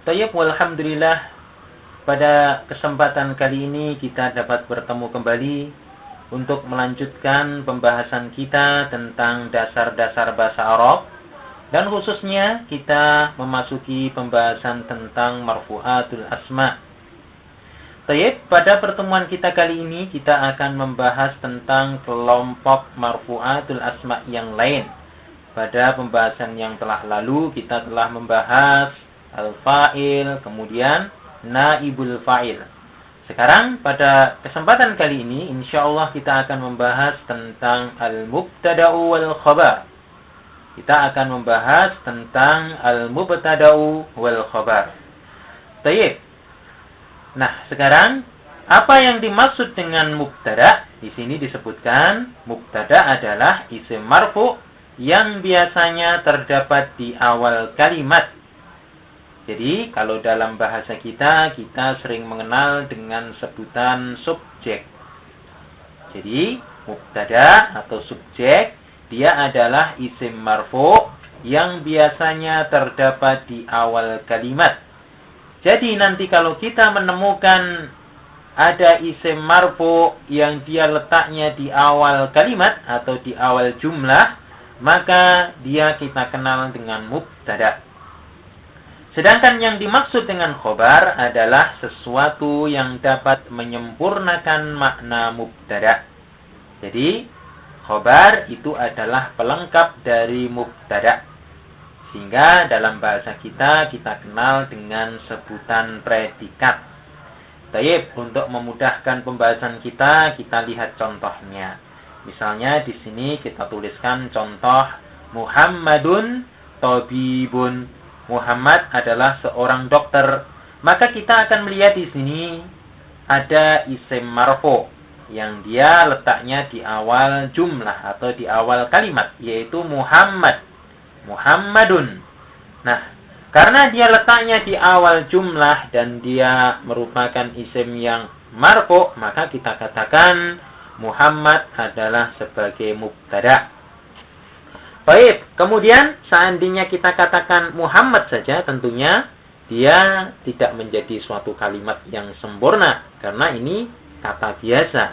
Tayyib, walhamdulillah, pada kesempatan kali ini kita dapat bertemu kembali untuk melanjutkan pembahasan kita tentang dasar-dasar bahasa Arab, dan khususnya kita memasuki pembahasan tentang marfu'atul asma. Tayyib, pada pertemuan kita kali ini kita akan membahas tentang kelompok marfu'atul asma yang lain. Pada pembahasan yang telah lalu kita telah membahas al-fa'il, kemudian naibul fa'il. Sekarang pada kesempatan kali ini insyaallah kita akan membahas tentang al-mubtada'u wal khabar. Kita akan membahas tentang al-mubtada'u wal khabar. Baik. Nah, sekarang apa yang dimaksud dengan mubtada'? Di sini disebutkan mubtada' adalah isim marfu' yang biasanya terdapat di awal kalimat. Jadi, kalau dalam bahasa kita sering mengenal dengan sebutan subjek. Jadi, mubtada atau subjek, dia adalah isim marfu' yang biasanya terdapat di awal kalimat. Jadi, nanti kalau kita menemukan ada isim marfu' yang dia letaknya di awal kalimat atau di awal jumlah, maka dia kita kenal dengan mubtada'. Sedangkan yang dimaksud dengan khobar adalah sesuatu yang dapat menyempurnakan makna mubtada'. Jadi, khobar itu adalah pelengkap dari mubtada'. Sehingga dalam bahasa kita kenal dengan sebutan predikat. Baik, untuk memudahkan pembahasan kita lihat contohnya. Misalnya di sini kita tuliskan contoh Muhammadun tabibun. Muhammad adalah seorang dokter. Maka kita akan melihat di sini ada isim marfu yang dia letaknya di awal jumlah atau di awal kalimat, yaitu Muhammad. Muhammadun. Nah, karena dia letaknya di awal jumlah dan dia merupakan isim yang marfu, maka kita katakan Muhammad adalah sebagai mubtada'. Baik, kemudian seandainya kita katakan Muhammad saja, tentunya dia tidak menjadi suatu kalimat yang sempurna karena ini kata biasa.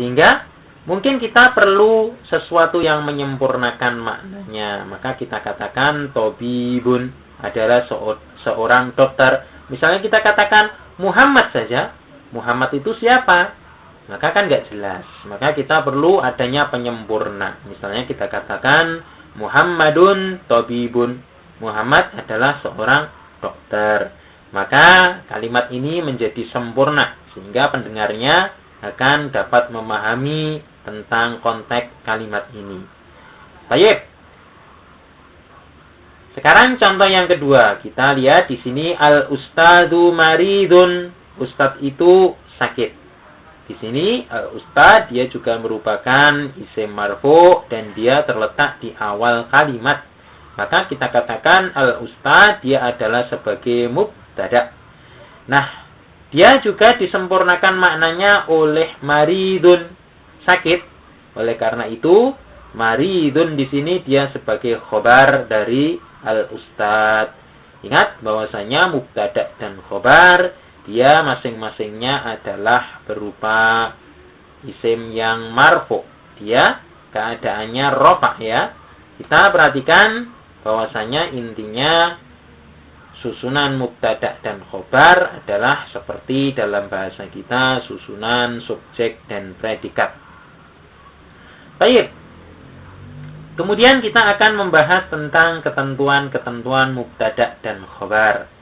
Sehingga mungkin kita perlu sesuatu yang menyempurnakan maknanya. Maka kita katakan tabibun adalah seorang dokter. Misalnya kita katakan Muhammad saja. Muhammad itu siapa? Maka kan nggak jelas. Maka kita perlu adanya penyempurna. Misalnya kita katakan Muhammadun tabibun. Muhammad adalah seorang dokter. Maka kalimat ini menjadi sempurna. Sehingga pendengarnya akan dapat memahami tentang konteks kalimat ini. Baik. Sekarang contoh yang kedua. Kita lihat di sini al-ustadzu maridun. Ustadz itu sakit. Di sini al-ustad dia juga merupakan isim marfu dan dia terletak di awal kalimat. Maka kita katakan al-ustad dia adalah sebagai mubtada'. Nah, dia juga disempurnakan maknanya oleh maridun, sakit. Oleh karena itu, maridun di sini dia sebagai khobar dari al-ustad. Ingat bahwasanya mubtada' dan khobar dia masing-masingnya adalah berupa isim yang marfu. Dia keadaannya rafa' ya. Kita perhatikan bahwasanya intinya susunan mubtada' dan khobar adalah seperti dalam bahasa kita susunan subjek dan predikat. Baik. Kemudian kita akan membahas tentang ketentuan-ketentuan mubtada' dan khobar.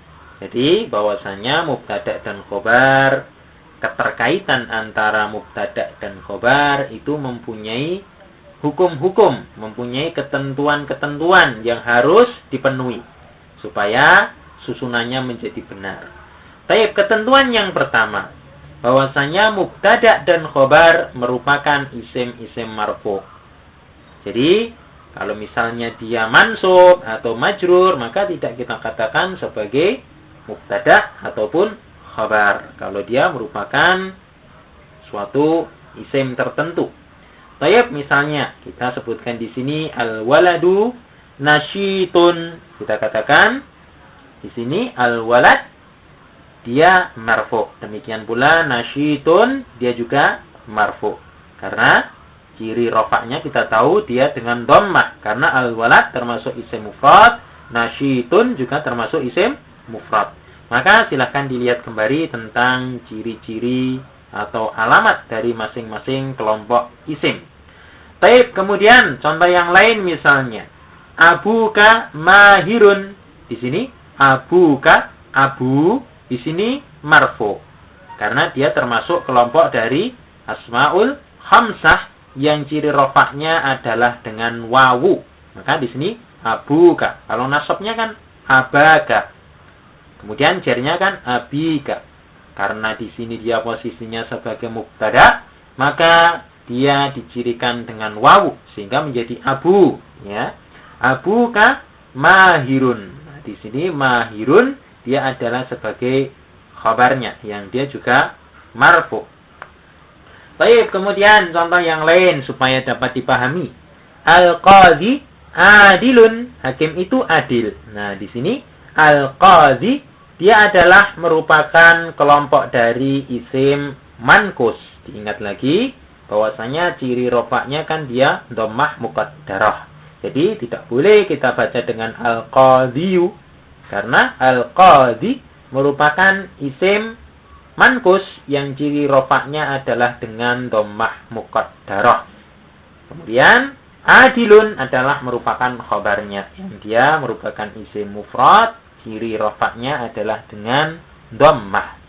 Jadi bahwasanya mubtada' dan khobar, keterkaitan antara mubtada' dan khobar itu mempunyai hukum-hukum, mempunyai ketentuan-ketentuan yang harus dipenuhi supaya susunannya menjadi benar. Baik, ketentuan yang pertama, bahwasanya mubtada' dan khobar merupakan isim-isim marfu. Jadi kalau misalnya dia mansub atau majrur, maka tidak kita katakan sebagai mubtada' ataupun khabar kalau dia merupakan suatu isim tertentu. Baik, misalnya kita sebutkan di sini al-waladu nasyitun. Kita katakan di sini al-walad dia marfu. Demikian pula nasyitun, dia juga marfu. Karena ciri rofaknya kita tahu dia dengan dhammah. Karena al-walad termasuk isim mufrad, nasyitun juga termasuk isim mufrad. Maka silahkan dilihat kembali tentang ciri-ciri atau alamat dari masing-masing kelompok isim. Taib, kemudian contoh yang lain misalnya abuka mahirun. Di sini abuka, abu di sini marfu. Karena dia termasuk kelompok dari asmaul khamsah yang ciri rofaknya adalah dengan wawu. Maka di sini abuka. Kalau nasabnya kan abaka. Kemudian jarnya kan abika. Karena di sini dia posisinya sebagai mubtada, maka dia dicirikan dengan wawu sehingga menjadi abu, ya. Abuka mahirun. Nah, di sini mahirun dia adalah sebagai khabarnya yang dia juga marfu. Baik, kemudian contoh yang lain supaya dapat dipahami. Al-qadhi adilun, hakim itu adil. Nah, di sini al-qadhi dia adalah merupakan kelompok dari isim mankus. Diingat lagi bahwasanya ciri rofaknya kan dia dhammah muqaddarah. Jadi tidak boleh kita baca dengan al-qadhiyu karena al-qadhi merupakan isim mankus yang ciri rofaknya adalah dengan dhammah muqaddarah. Kemudian adilun adalah merupakan khabarnya yang dia merupakan isim mufrad, ciri rofaknya adalah dengan dhammah.